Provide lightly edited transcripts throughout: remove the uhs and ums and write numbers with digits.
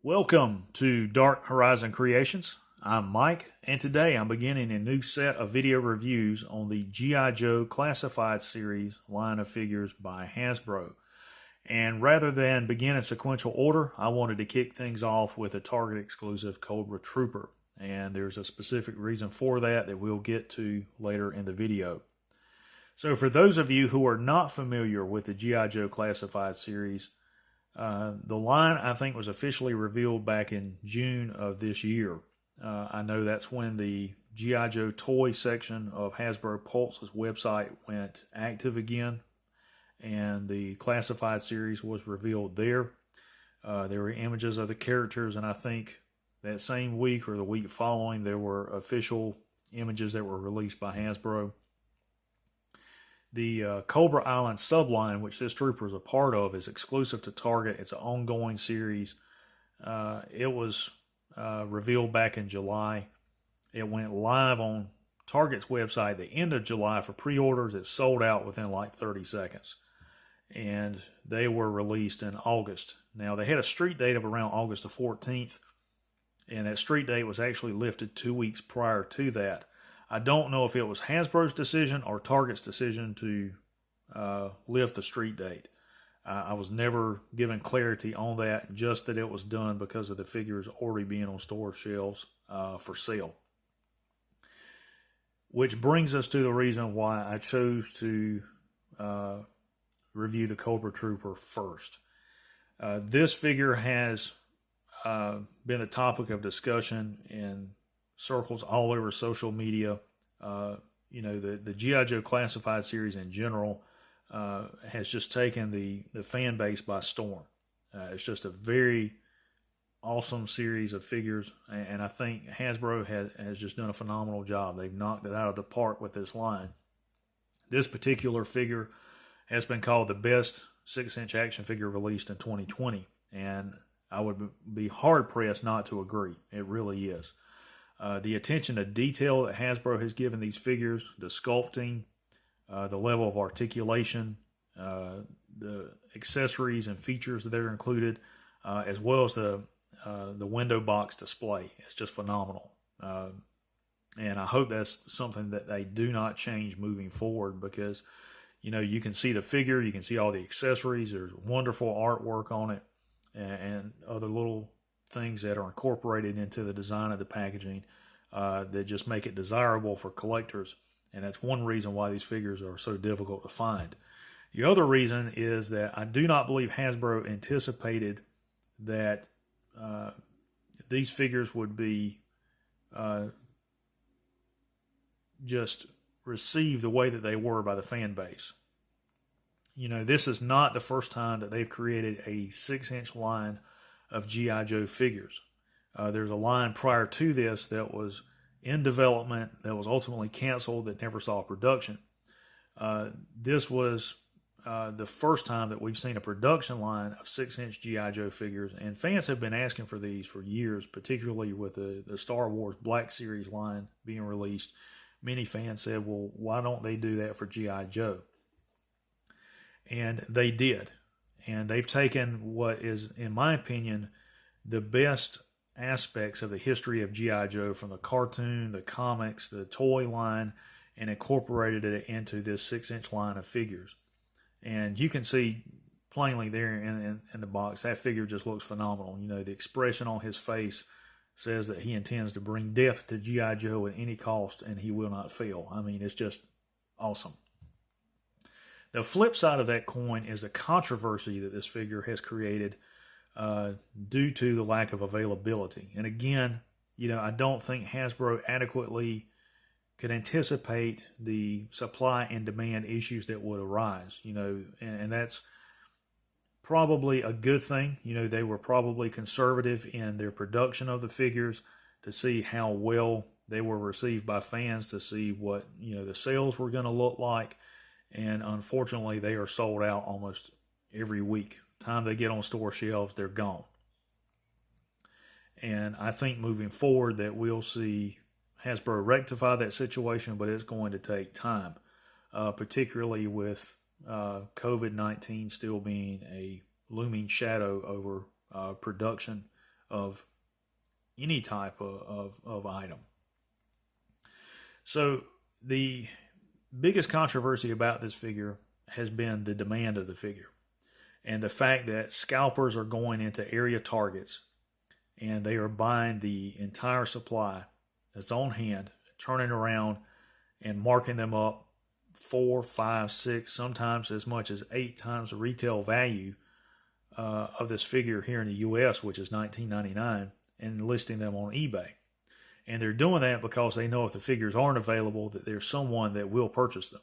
Welcome to Dark Horizon Creations. I'm Mike, and today I'm beginning a new set of video reviews on the G.I. Joe Classified Series line of figures by Hasbro. And rather than begin in sequential order, I wanted to kick things off with a Target exclusive Cobra Trooper. And there's a specific reason for that we'll get to later in the video. So for those of you who are not familiar with the G.I. Joe Classified Series, the line, I think, was officially revealed back in June of this year. I know that's when the G.I. Joe toy section of Hasbro Pulse's website went active again, and the classified series was revealed there. There were images of the characters, and I think that same week or the week following, there were official images that were released by Hasbro. The Cobra Island subline, which this trooper is a part of, is exclusive to Target. It's an ongoing series. It was revealed back in July. It went live on Target's website the end of July for pre-orders. It sold out within like 30 seconds. And they were released in August. Now, they had a street date of around August the 14th. And that street date was actually lifted 2 weeks prior to that. I don't know if it was Hasbro's decision or Target's decision to lift the street date. I was never given clarity on that, just that it was done because of the figures already being on store shelves for sale. Which brings us to the reason why I chose to review the Cobra Trooper first. This figure has been the topic of discussion in circles all over social media. The G.I. Joe Classified series in general has just taken the fan base by storm. It's just a very awesome series of figures, and I think Hasbro has just done a phenomenal job. They've knocked it out of the park with this line. This particular figure has been called the best 6-inch action figure released in 2020, and I would be hard-pressed not to agree. It really is. The attention to detail that Hasbro has given these figures, the sculpting, the level of articulation, the accessories and features that are included, as well as the window box display. It's just phenomenal. And I hope that's something that they do not change moving forward, because, you can see the figure, you can see all the accessories, there's wonderful artwork on it, and other little things that are incorporated into the design of the packaging that just make it desirable for collectors. And that's one reason why these figures are so difficult to find. The other reason is that I do not believe Hasbro anticipated that these figures would be just received the way that they were by the fan base. This is not the first time that they've created a 6-inch line of G.I. Joe figures. There's a line prior to this that was in development that was ultimately canceled, that never saw production. This was the first time that we've seen a production line of 6-inch G.I. Joe figures, and fans have been asking for these for years, particularly with the Star Wars Black Series line being released. Many fans said, well, why don't they do that for G.I. Joe? And they did. And they've taken what is, in my opinion, the best aspects of the history of G.I. Joe, from the cartoon, the comics, the toy line, and incorporated it into this 6-inch line of figures. And you can see plainly there in the box, that figure just looks phenomenal. The expression on his face says that he intends to bring death to G.I. Joe at any cost, and he will not fail. I mean, it's just awesome. The flip side of that coin is the controversy that this figure has created due to the lack of availability. And again, I don't think Hasbro adequately could anticipate the supply and demand issues that would arise, and that's probably a good thing. They were probably conservative in their production of the figures to see how well they were received by fans, to see what, the sales were going to look like. And unfortunately, they are sold out almost every week. Time they get on store shelves, they're gone. And I think moving forward that we'll see Hasbro rectify that situation, but it's going to take time, particularly with COVID-19 still being a looming shadow over production of any type of item. So the biggest controversy about this figure has been the demand of the figure and the fact that scalpers are going into area targets and they are buying the entire supply that's on hand, turning around and marking them up 4, 5, 6, sometimes as much as 8 times the retail value of this figure here in the U.S., which is $19.99, and listing them on eBay. And they're doing that because they know if the figures aren't available, that there's someone that will purchase them.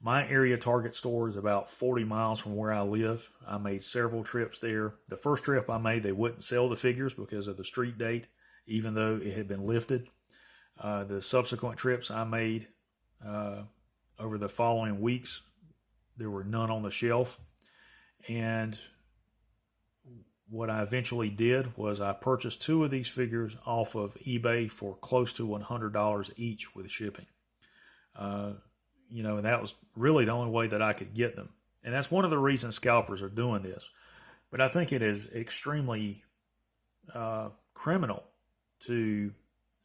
My area Target store is about 40 miles from where I live. I made several trips there. The first trip I made, they wouldn't sell the figures because of the street date, even though it had been lifted. The subsequent trips I made over the following weeks, there were none on the shelf. And what I eventually did was I purchased 2 of these figures off of eBay for close to $100 each with shipping. And that was really the only way that I could get them. And that's one of the reasons scalpers are doing this. But I think it is extremely criminal to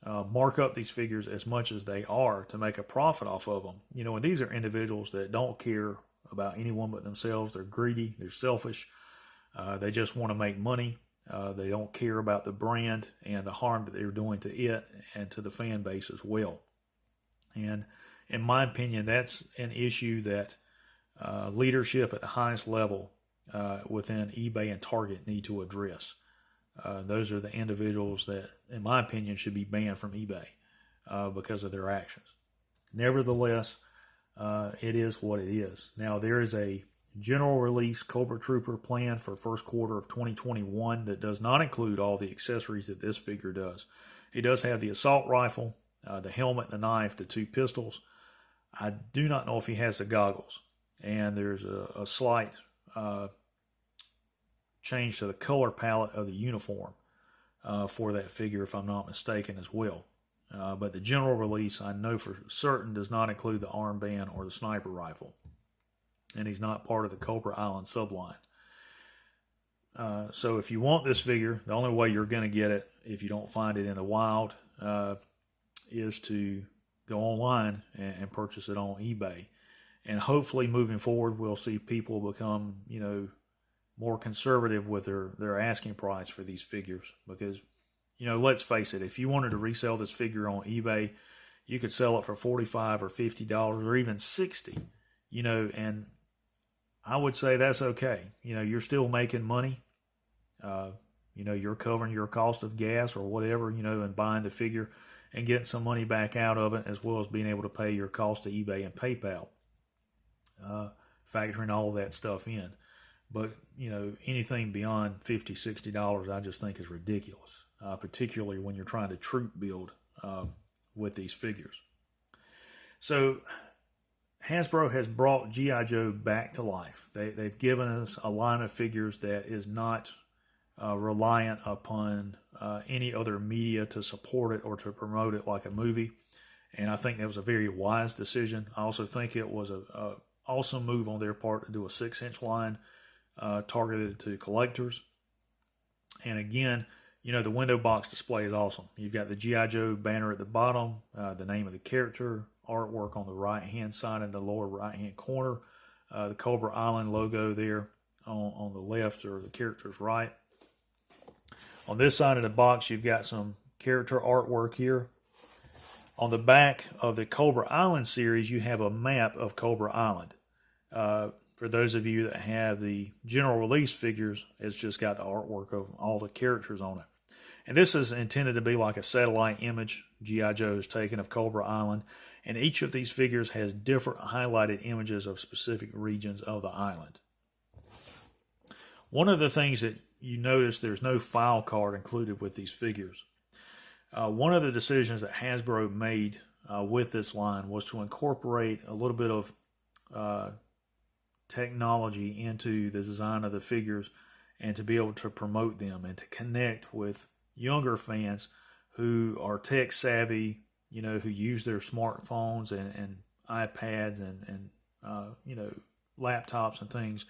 mark up these figures as much as they are to make a profit off of them. And these are individuals that don't care about anyone but themselves. They're greedy. They're selfish. They just want to make money. They don't care about the brand and the harm that they're doing to it and to the fan base as well. And in my opinion, that's an issue that leadership at the highest level within eBay and Target need to address. Those are the individuals that, in my opinion, should be banned from eBay because of their actions. Nevertheless, it is what it is. Now, there is a general release Cobra Trooper plan for first quarter of 2021 that does not include all the accessories that this figure does. He does have the assault rifle, the helmet, the knife, the 2 pistols. I do not know if he has the goggles. And there's a slight change to the color palette of the uniform for that figure, if I'm not mistaken, as well. But the general release, I know for certain, does not include the armband or the sniper rifle. And he's not part of the Cobra Island subline. So if you want this figure, the only way you're going to get it, if you don't find it in the wild, is to go online and purchase it on eBay. And hopefully moving forward, we'll see people become, more conservative with their asking price for these figures. Because, let's face it, if you wanted to resell this figure on eBay, you could sell it for $45 or $50 or even $60, and I would say that's okay. You're still making money. You're covering your cost of gas or whatever, and buying the figure and getting some money back out of it, as well as being able to pay your cost to eBay and PayPal, factoring all of that stuff in. But, anything beyond $50, $60, I just think is ridiculous, particularly when you're trying to troop build with these figures. So Hasbro has brought G.I. Joe back to life. They've given us a line of figures that is not reliant upon any other media to support it or to promote it like a movie. And I think that was a very wise decision. I also think it was an awesome move on their part to do a 6-inch line targeted to collectors. And again, the window box display is awesome. You've got the G.I. Joe banner at the bottom, the name of the character, artwork on the right-hand side in the lower right-hand corner, the Cobra Island logo there on the left or the character's right. On this side of the box, you've got some character artwork here. On the back of the Cobra Island series, you have a map of Cobra Island. For those of you that have the general release figures, it's just got the artwork of all the characters on it. And this is intended to be like a satellite image G.I. Joe has taken of Cobra Island. And each of these figures has different highlighted images of specific regions of the island. One of the things that you notice, there's no file card included with these figures. One of the decisions that Hasbro made with this line was to incorporate a little bit of technology into the design of the figures and to be able to promote them and to connect with younger fans who are tech savvy, who use their smartphones and iPads and laptops and things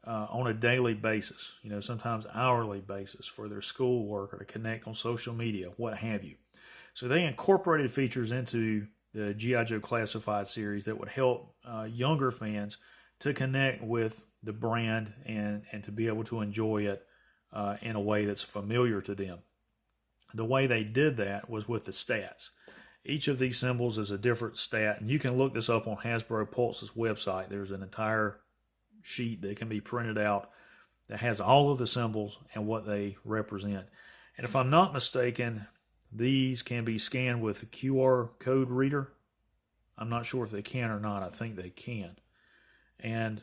on a daily basis, sometimes hourly basis for their schoolwork or to connect on social media, what have you. So they incorporated features into the G.I. Joe Classified series that would help younger fans to connect with the brand and to be able to enjoy it in a way that's familiar to them. The way they did that was with the stats. Each of these symbols is a different stat, and you can look this up on Hasbro Pulse's website. There's an entire sheet that can be printed out that has all of the symbols and what they represent. And if I'm not mistaken, these can be scanned with a QR code reader. I'm not sure if they can or not. I think they can. And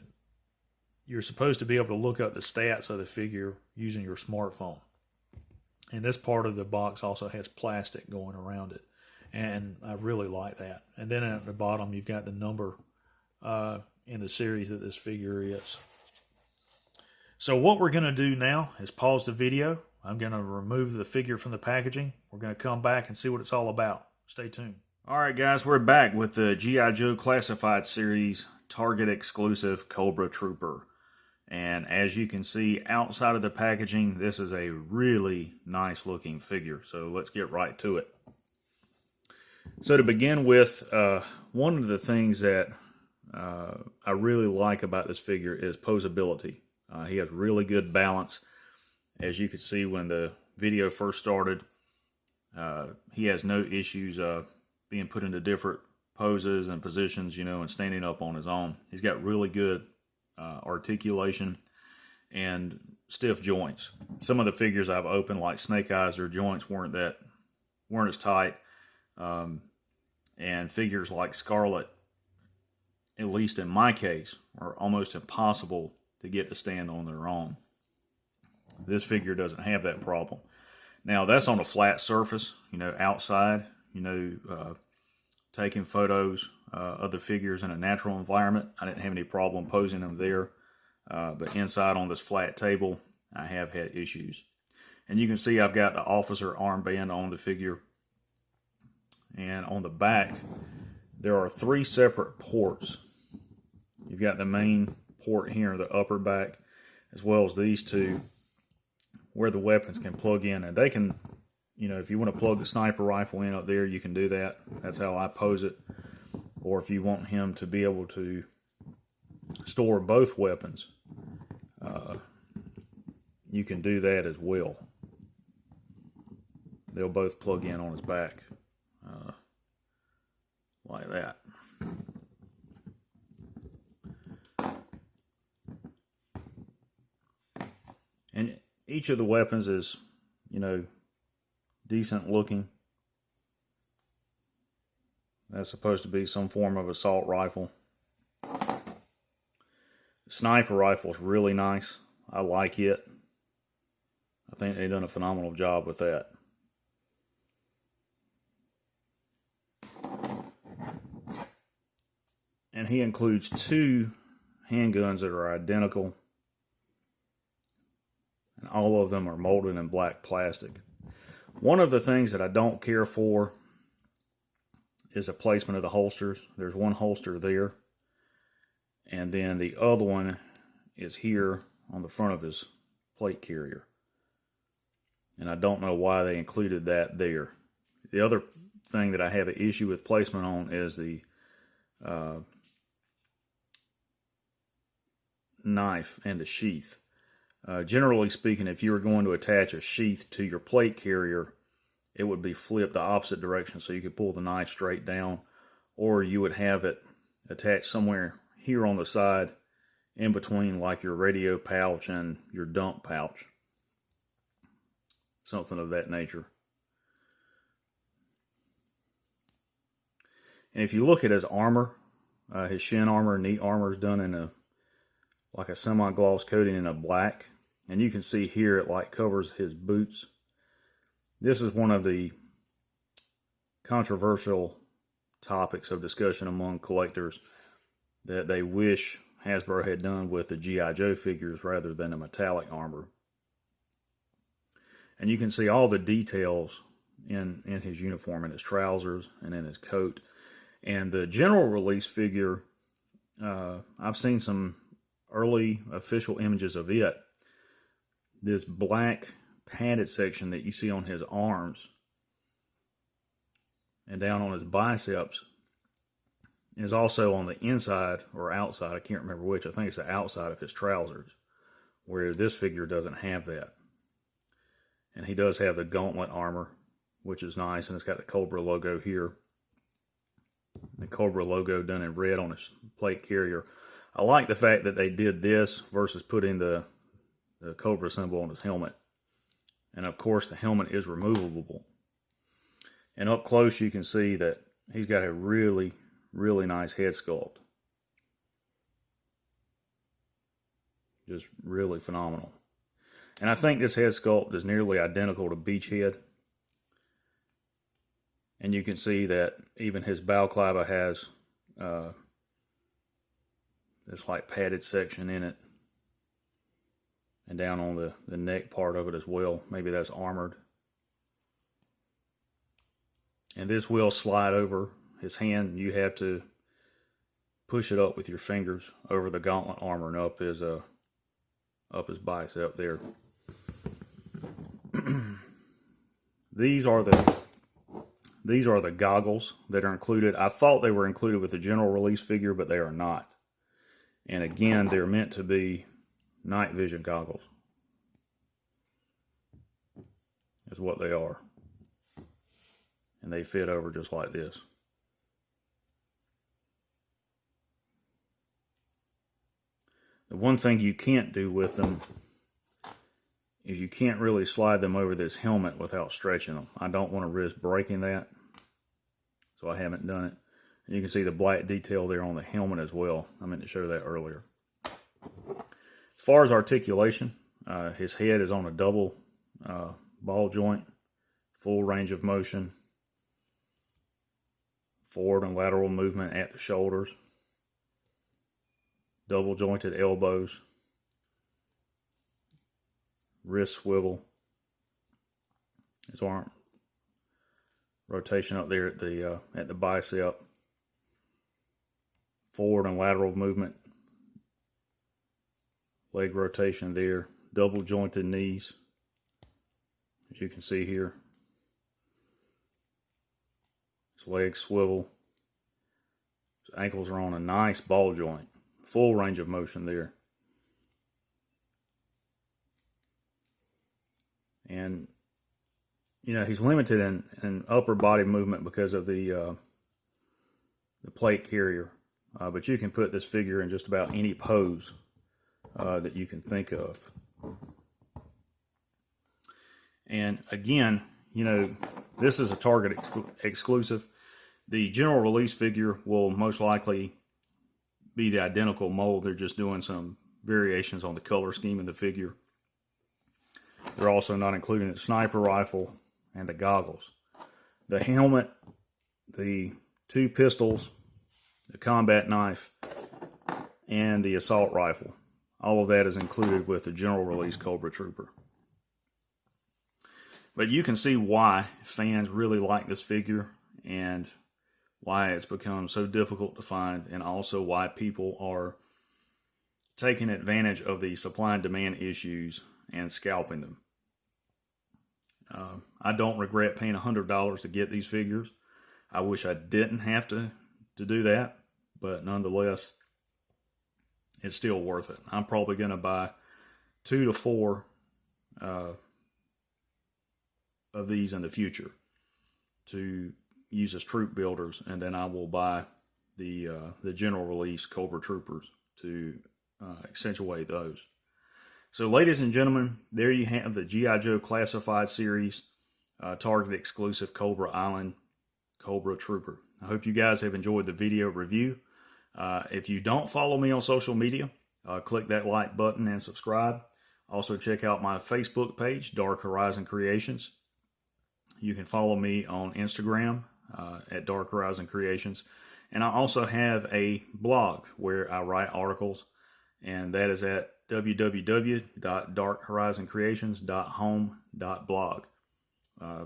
you're supposed to be able to look up the stats of the figure using your smartphone. And this part of the box also has plastic going around it. And I really like that. And then at the bottom, you've got the number in the series that this figure is. So what we're going to do now is pause the video. I'm going to remove the figure from the packaging. We're going to come back and see what it's all about. Stay tuned. All right, guys, we're back with the G.I. Joe Classified series Target exclusive Cobra Trooper. And as you can see outside of the packaging, this is a really nice looking figure. So let's get right to it. So to begin with, one of the things that I really like about this figure is posability. He has really good balance. As you could see when the video first started, he has no issues being put into different poses and positions, and standing up on his own. He's got really good articulation and stiff joints. Some of the figures I've opened, like Snake Eyes, their joints weren't as tight. And figures like Scarlet, at least in my case, are almost impossible to get to stand on their own. This figure doesn't have that problem. Now, that's on a flat surface, outside, taking photos of the figures in a natural environment. I didn't have any problem posing them there. But inside on this flat table, I have had issues. And you can see I've got the officer armband on the figure. And on the back, there are 3 separate ports. You've got the main port here in the upper back, as well as these 2 where the weapons can plug in. And they can, if you want to plug the sniper rifle in up there, you can do that. That's how I pose it. Or if you want him to be able to store both weapons, you can do that as well. They'll both plug in on his back. Like that. And each of the weapons is, decent looking. That's supposed to be some form of assault rifle. The sniper rifle is really nice. I like it. I think they've done a phenomenal job with that. And he includes 2 handguns that are identical. And all of them are molded in black plastic. One of the things that I don't care for is the placement of the holsters. There's one holster there. And then the other one is here on the front of his plate carrier. And I don't know why they included that there. The other thing that I have an issue with placement on is the knife and the sheath. Generally speaking, if you were going to attach a sheath to your plate carrier, it would be flipped the opposite direction, so you could pull the knife straight down, or you would have it attached somewhere here on the side in between, like your radio pouch and your dump pouch. Something of that nature. And if you look at his armor, his shin armor, knee armor is done in like a semi-gloss coating in a black. And you can see here it like covers his boots. This is one of the controversial topics of discussion among collectors that they wish Hasbro had done with the G.I. Joe figures rather than the metallic armor. And you can see all the details in his uniform, in his trousers, and in his coat. And the general release figure, I've seen some early official images of it, this black padded section that you see on his arms and down on his biceps is also on the inside or outside. I can't remember which. I think it's the outside of his trousers, where this figure doesn't have that. And he does have the gauntlet armor, which is nice, and it's got the Cobra logo here. The Cobra logo done in red on his plate carrier. I like the fact that they did this versus putting the Cobra symbol on his helmet. And of course the helmet is removable. And up close you can see that he's got a really, really nice head sculpt. Just really phenomenal. And I think this head sculpt is nearly identical to Beachhead. And you can see that even his balaclava has this like padded section in it. And down on the neck part of it as well. Maybe that's armored. And this will slide over his hand. You have to push it up with your fingers over the gauntlet armor and up his bicep there. These are the goggles that are included. I thought they were included with the general release figure, but they are not. And again, they're meant to be night vision goggles. Is what they are. And they fit over just like this. The one thing you can't do with them is you can't really slide them over this helmet without stretching them. I don't want to risk breaking that, so I haven't done it. And you can see the black detail there on the helmet as well. I meant to show that earlier. As far as articulation, his head is on a double ball joint, full range of motion, forward and lateral movement at the shoulders, double jointed elbows, wrist swivel, his arm rotation up there at the bicep, forward and lateral movement, leg rotation there, double jointed knees, as you can see here. His legs swivel. His ankles are on a nice ball joint. Full range of motion there. And, you know, he's limited in upper body movement because of the plate carrier. But you can put this figure in just about any pose that you can think of. And again, you know, this is a Target exclusive. The general release figure will most likely be the identical mold. They're just doing some variations on the color scheme of the figure. They're also not including the sniper rifle and the goggles. The helmet, the 2 pistols, the combat knife, and the assault rifle. All of that is included with the general release Cobra Trooper. But you can see why fans really like this figure and why it's become so difficult to find, and also why people are taking advantage of the supply and demand issues and scalping them. I don't regret paying $100 to get these figures. I wish I didn't have to do that, but nonetheless, it's still worth it. I'm probably going to buy 2 to 4 of these in the future to use as troop builders, and then I will buy the general release Cobra Troopers to accentuate those. So ladies and gentlemen, there you have the G.I. Joe Classified Series Target exclusive Cobra Island Cobra Trooper. I hope you guys have enjoyed the video review. If you don't follow me on social media, click that like button and subscribe. Also check out my Facebook page, Dark Horizon Creations. You can follow me on Instagram at Dark Horizon Creations. And I also have a blog where I write articles, and that is at www.darkhorizoncreations.home.blog.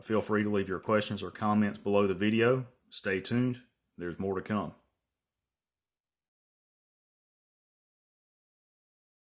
Feel free to leave your questions or comments below the video. Stay tuned. There's more to come.